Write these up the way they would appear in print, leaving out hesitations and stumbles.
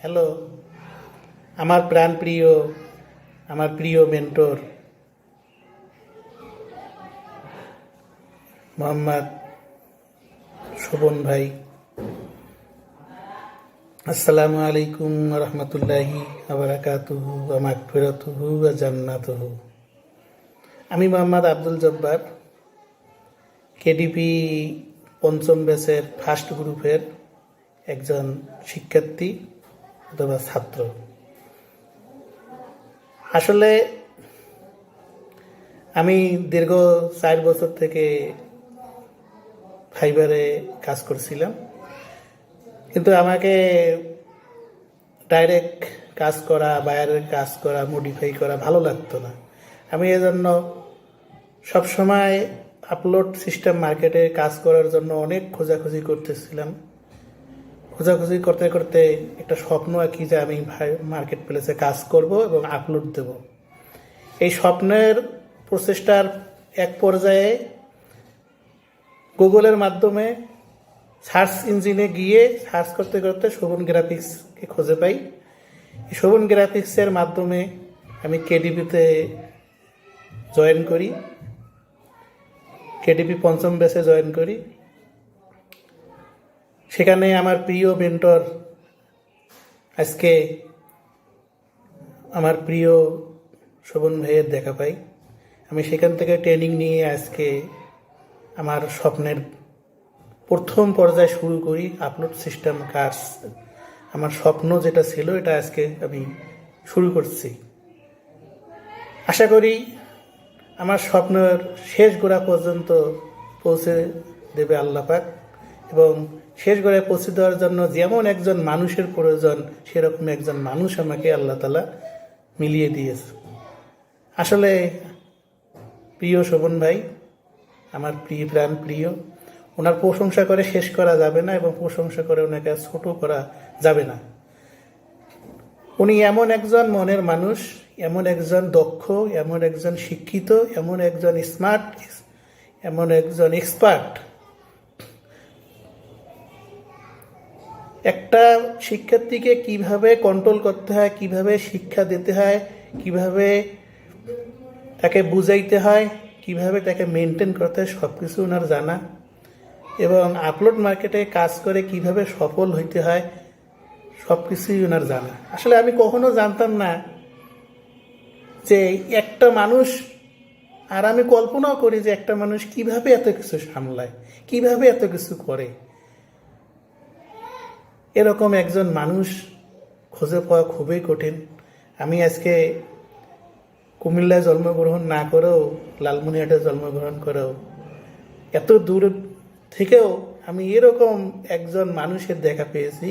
Hello, আমার প্রাণপ্রিয়, আমার প্রিয় মেন্টর মোহাম্মদ শোভন ভাই, আসসালামু আলাইকুম রহমতুল্লাহি আবরাকাতুহু ওয়া মাগফিরাতুহু ওয়া জান্নাতুহু। আমি মোহাম্মদ আব্দুল জব্বার, কেডিপি পঞ্চম ব্যাচের ফার্স্ট গ্রুপের একজন শিক্ষার্থী অথবা ছাত্র। আসলে আমি দীর্ঘ 4 বছর থেকে ফাইবারে কাজ করছিলাম, কিন্তু আমাকে ডাইরেক্ট কাজ করা, বাইরের কাজ করা, মডিফাই করা ভালো লাগতো না। আমি এজন্য সবসময় আপলোড সিস্টেম মার্কেটে কাজ করার জন্য অনেক খোঁজাখুঁজি করতেছিলাম। খোঁজাখুঁজি করতে করতে একটা স্বপ্ন আঁকি যে আমি মার্কেট প্লেসে কাজ করব এবং আপলোড দেব। এই স্বপ্নের প্রচেষ্টার এক পর্যায়ে গুগলের মাধ্যমে সার্চ ইঞ্জিনে গিয়ে সার্চ করতে করতে শোভন গ্রাফিক্সকে খুঁজে পাই। এই শোভন গ্রাফিক্সের মাধ্যমে আমি কেডিপিতে জয়েন করি, কেডিপি পঞ্চম ব্যাচে জয়েন করি। সেখানে আমার প্রিয় মেন্টর, আজকে আমার প্রিয় শোভন ভাইয়ের দেখা পাই। আমি সেখান থেকে ট্রেনিং নিয়ে আজকে আমার স্বপ্নের প্রথম পর্যায়ে শুরু করি আপলোড সিস্টেম কাজ। আমার স্বপ্ন যেটা ছিল এটা আজকে আমি শুরু করছি। আশা করি আমার স্বপ্নের শেষ গোড়া পর্যন্ত পৌঁছে দেবে আল্লাহ পাক, এবং শেষ গোড়ায় পৌঁছে দেওয়ার জন্য যেমন একজন মানুষের প্রয়োজন সেরকম একজন মানুষ আমাকে আল্লাহ তাআলা মিলিয়ে দিয়েছে। আসলে প্রিয় শোভন ভাই আমার প্রাণ প্রিয়, ওনার প্রশংসা করে শেষ করা যাবে না এবং প্রশংসা করে ওনাকে ছোট করা যাবে না। উনি এমন একজন মনের মানুষ, এমন একজন দক্ষ, এমন একজন শিক্ষিত, এমন একজন স্মার্ট, এমন একজন এক্সপার্ট। একটা শিক্ষার্থীকে কিভাবে কন্ট্রোল করতে হয়, কিভাবে শিক্ষা দিতে হয়, কিভাবে তাকে বুঝাইতে হয়, কিভাবে তাকে মেনটেন করতে হয়, সব কিছু ওনার জানা। এবং আপলোড মার্কেটে কাজ করে কিভাবে সফল হইতে হয় সব কিছুই ওনার জানা। আসলে আমি কখনো জানতাম না যে একটা মানুষ, আর আমি কল্পনাও করি যে একটা মানুষ কিভাবে এত কিছু সামলায়, কিভাবে এত কিছু করে। এরকম একজন মানুষ খুঁজে পাওয়া খুবই কঠিন। আমি আজকে কুমিল্লায় জন্মগ্রহণ না করেও, লালমনিরহাটে জন্মগ্রহণ করেও, এত দূর থেকেও আমি এরকম একজন মানুষের দেখা পেয়েছি,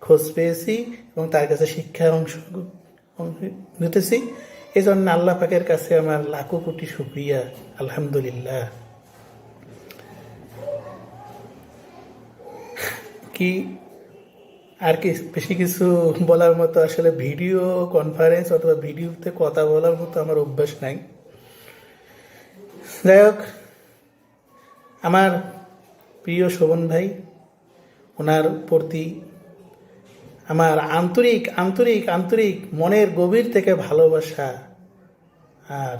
খোঁজ পেয়েছি এবং তার কাছে শিক্ষার অংশ নিতেছি। এই জন্য আল্লাহ পাকের কাছে আমার লাখো কোটি শুকরিয়া, আলহামদুলিল্লাহ। কি আর কি বেশি কিছু বলার মতো আসলে ভিডিও কনফারেন্স অথবা ভিডিওতে কথা বলার মতো আমার অভ্যাস নাই। যাই হোক, আমার প্রিয় শোভন ভাই, ওনার প্রতি আমার আন্তরিক আন্তরিক আন্তরিক মনের গভীর থেকে ভালোবাসা আর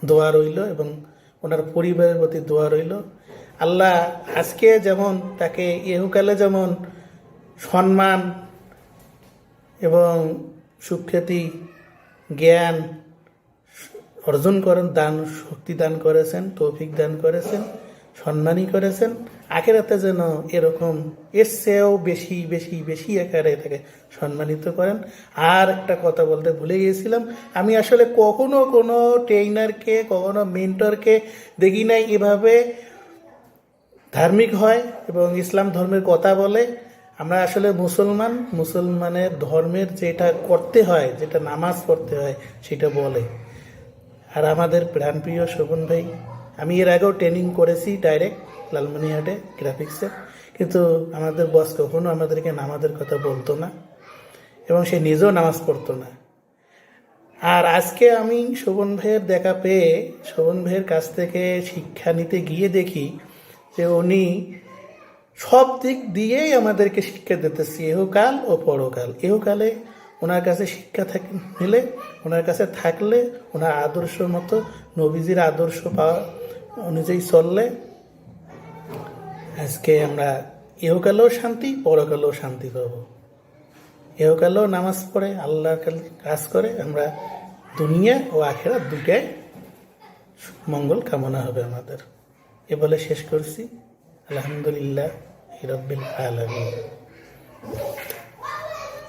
দোয়া রইল, এবং ওনার পরিবারের প্রতি দোয়া রইল। আল্লাহ আজকে যেমন তাকে ইহকালে যেমন সম্মান এবং সুখ্যাতি, জ্ঞান অর্জন করেন, দান শক্তি দান করেছেন, তৌফিক দান করেছেন, সম্মানই করেছেন, আখিরাতে যেন এরকম এর চেয়েও বেশি বেশি বেশি আকারে তাকে সম্মানিত করেন। আর একটা কথা বলতে ভুলে গিয়েছিলাম, আমি আসলে কখনো কোনো ট্রেইনারকে, কখনো মেন্টরকে দেখি নাই এভাবে ধার্মিক হয় এবং ইসলাম ধর্মের কথা বলে। আমরা আসলে মুসলমানের ধর্মের যেটা করতে হয়, যেটা নামাজ পড়তে হয় সেটা বলে। আর আমাদের প্রাণপ্রিয় শোভন ভাই, আমি এর আগেও ট্রেনিং করেছি ডাইরেক্ট লালমনিরহাটে গ্রাফিক্সে, কিন্তু আমাদের বস কখনো আমাদেরকে নামাজের কথা বলতো না এবং সে নিজেও নামাজ পড়তো না। আর আজকে আমি শোভন ভাইয়ের দেখা পেয়ে শোভন ভাইয়ের কাছ থেকে শিক্ষা নিতে গিয়ে দেখি যে উনি সব দিক দিয়েই আমাদেরকে শিক্ষা দিতেছি, ইহকাল ও পরকাল। ইহকালে ওনার কাছে শিক্ষা নিলে, ওনার কাছে থাকলে, ওনার আদর্শ মতো নবীজির আদর্শ পাওয়া অনুযায়ী চললে আজকে আমরা ইহকালেও শান্তি, পরকালেও শান্তি পাবো। ইহকালেও নামাজ পড়ে আল্লাহর কাজ করে আমরা দুনিয়া ও আখিরাত দুটাই মঙ্গল কামনা হবে আমাদের। এ বলে শেষ করছি। আলহামদুলিল্লাহ রাব্বিল আলামিন।